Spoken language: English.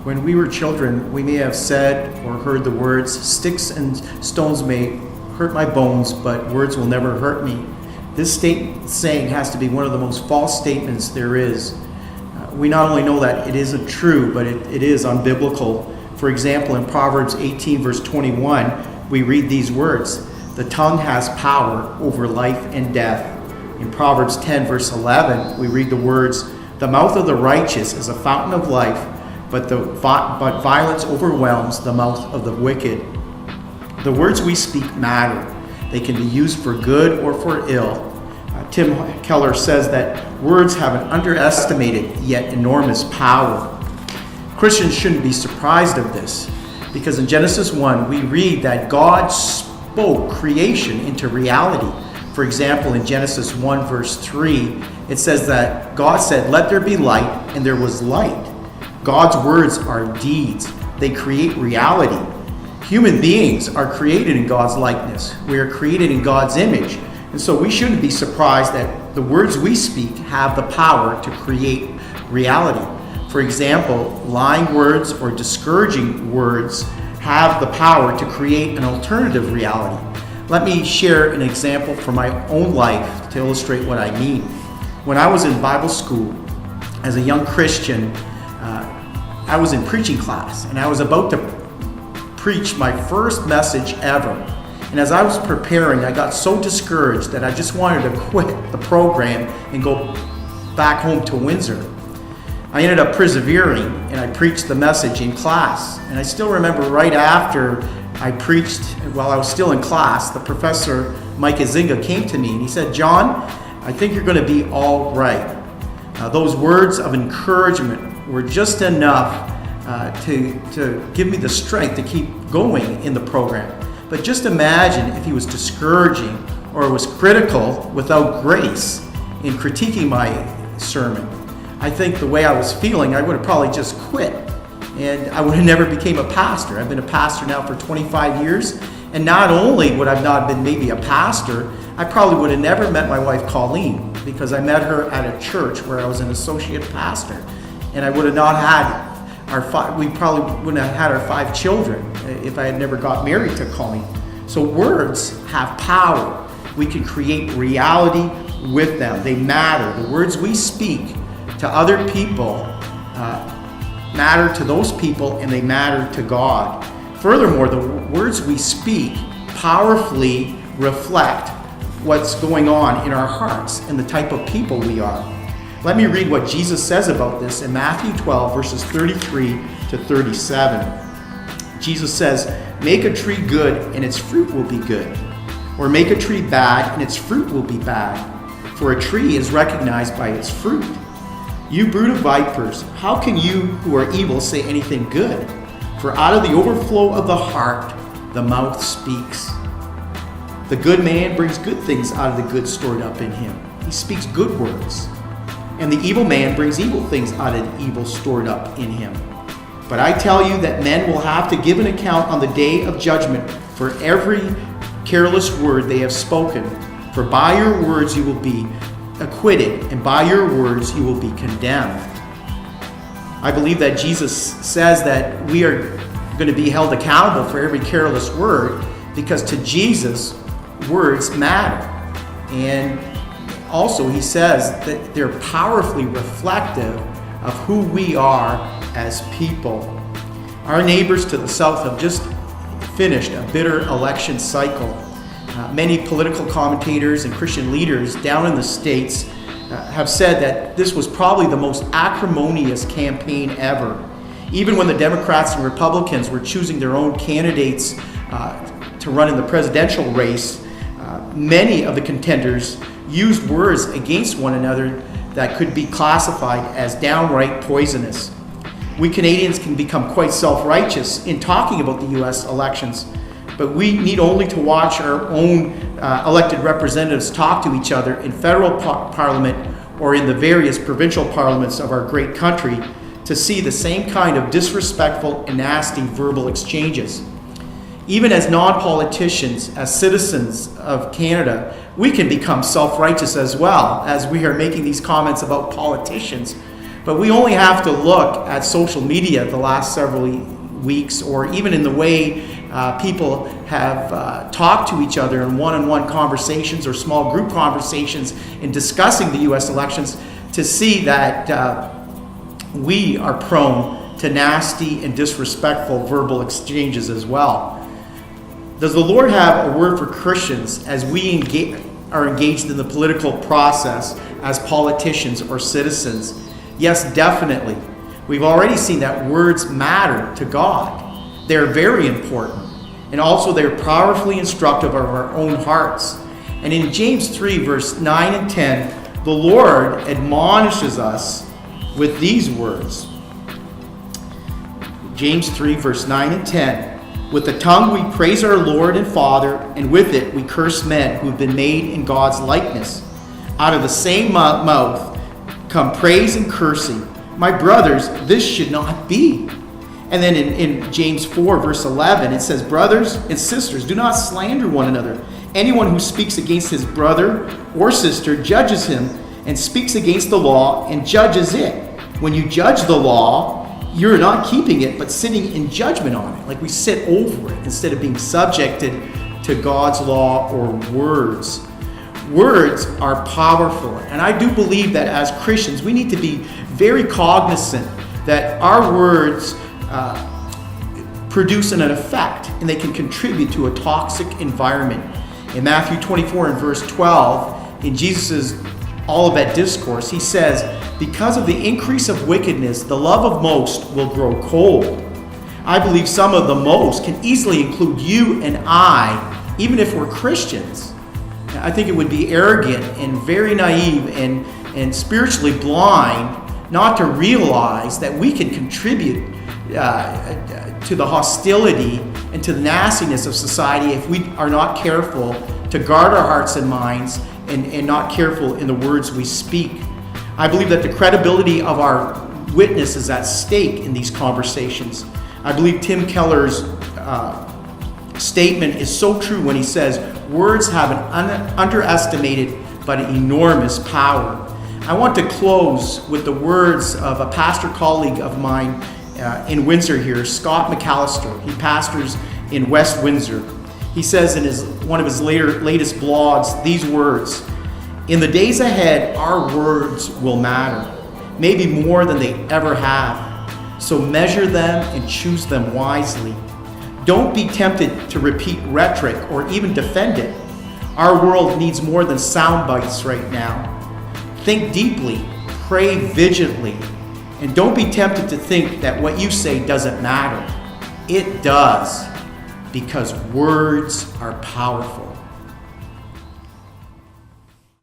When we were children, we may have said or heard the words, "Sticks and stones may hurt my bones, but words will never hurt me." This saying has to be one of the most false statements there is. We not only know that it isn't true, but it is unbiblical. For example, in Proverbs 18, verse 21, we read these words, "The tongue has power over life and death." In Proverbs 10, verse 11, we read the words, "The mouth of the righteous is a fountain of life, but violence overwhelms the mouth of the wicked." The words we speak matter. They can be used for good or for ill. Tim Keller says that words have an underestimated yet enormous power. Christians shouldn't be surprised of this, because in Genesis 1, we read that God spoke creation into reality. For example, in Genesis 1, verse 3, it says that God said, "Let there be light," and there was light. God's words are deeds. They create reality. Human beings are created in God's likeness. We are created in God's image. And so we shouldn't be surprised that the words we speak have the power to create reality. For example, lying words or discouraging words have the power to create an alternative reality. Let me share an example from my own life to illustrate what I mean. When I was in Bible school as a young Christian, I was in preaching class, and I was about to preach my first message ever. And as I was preparing, I got so discouraged that I just wanted to quit the program and go back home to Windsor. I ended up persevering, and I preached the message in class. And I still remember right after I preached, while I was still in class, the professor, Mike Izinga, came to me and he said, "John, I think you're going to be all right." Those words of encouragement were just enough to give me the strength to keep going in the program. But just imagine if he was discouraging or was critical without grace in critiquing my sermon. I think the way I was feeling, I would have probably just quit, and I would have never became a pastor. I've been a pastor now for 25 years, and not only would I not have been maybe a pastor, I probably would have never met my wife Colleen, because I met her at a church where I was an associate pastor, and I would have not had we probably wouldn't have had our 5 children if I had never got married to Colleen. So words have power. We can create reality with them. They matter. The words we speak to other people matter to those people, and they matter to God. Furthermore, the words we speak powerfully reflect what's going on in our hearts and the type of people we are. Let me read what Jesus says about this in Matthew 12, verses 33 to 37. Jesus says, "Make a tree good, and its fruit will be good. Or make a tree bad, and its fruit will be bad. For a tree is recognized by its fruit. You brood of vipers, how can you who are evil say anything good? For out of the overflow of the heart, the mouth speaks. The good man brings good things out of the good stored up in him. He speaks good words. And the evil man brings evil things out of the evil stored up in him. But I tell you that men will have to give an account on the day of judgment for every careless word they have spoken. For by your words you will be acquitted, and by your words you will be condemned." I believe that Jesus says that we are going to be held accountable for every careless word, because to Jesus, words matter. And also, he says that they're powerfully reflective of who we are as people. Our neighbors to the south have just finished a bitter election cycle. Many political commentators and Christian leaders down in the States have said that this was probably the most acrimonious campaign ever. Even when the Democrats and Republicans were choosing their own candidates to run in the presidential race, many of the contenders used words against one another that could be classified as downright poisonous. We Canadians can become quite self-righteous in talking about the U.S. elections, but we need only to watch our own elected representatives talk to each other in federal parliament or in the various provincial parliaments of our great country to see the same kind of disrespectful and nasty verbal exchanges. Even as non-politicians, as citizens of Canada, we can become self-righteous as well as we are making these comments about politicians. But we only have to look at social media the last several weeks, or even in the way people have talked to each other in one-on-one conversations or small group conversations in discussing the U.S. elections, to see that we are prone to nasty and disrespectful verbal exchanges as well. Does the Lord have a word for Christians as we are engaged in the political process as politicians or citizens? Yes, definitely. We've already seen that words matter to God. They're very important. And also they're powerfully instructive of our own hearts. And in James 3, verse 9 and 10, the Lord admonishes us with these words. James 3, verse 9 and 10. With the tongue we praise our Lord and Father, and with it we curse men who have been made in God's likeness. Out of the same mouth come praise and cursing. My brothers, this should not be. And then in James 4, verse 11, it says, brothers and sisters, do not slander one another. Anyone who speaks against his brother or sister judges him and speaks against the law and judges it. When you judge the law, you're not keeping it, but sitting in judgment on it. Like we sit over it instead of being subjected to God's law or words. Words are powerful. And I do believe that as Christians, we need to be very cognizant that our words produce an effect, and they can contribute to a toxic environment. In Matthew 24 and verse 12, in Jesus' Olivet Discourse, he says, because of the increase of wickedness, the love of most will grow cold. I believe some of the most can easily include you and I, even if we're Christians. I think it would be arrogant and very naive and spiritually blind not to realize that we can contribute to the hostility and to the nastiness of society if we are not careful to guard our hearts and minds and not careful in the words we speak. I believe that the credibility of our witness is at stake in these conversations. I believe Tim Keller's statement is so true when he says, words have an underestimated but enormous power. I want to close with the words of a pastor colleague of mine in Windsor here, Scott McAllister. He pastors in West Windsor. He says in one of his latest blogs these words, in the days ahead, our words will matter, maybe more than they ever have. So measure them and choose them wisely. Don't be tempted to repeat rhetoric or even defend it. Our world needs more than sound bites right now. Think deeply, pray vigilantly, and don't be tempted to think that what you say doesn't matter. It does, because words are powerful.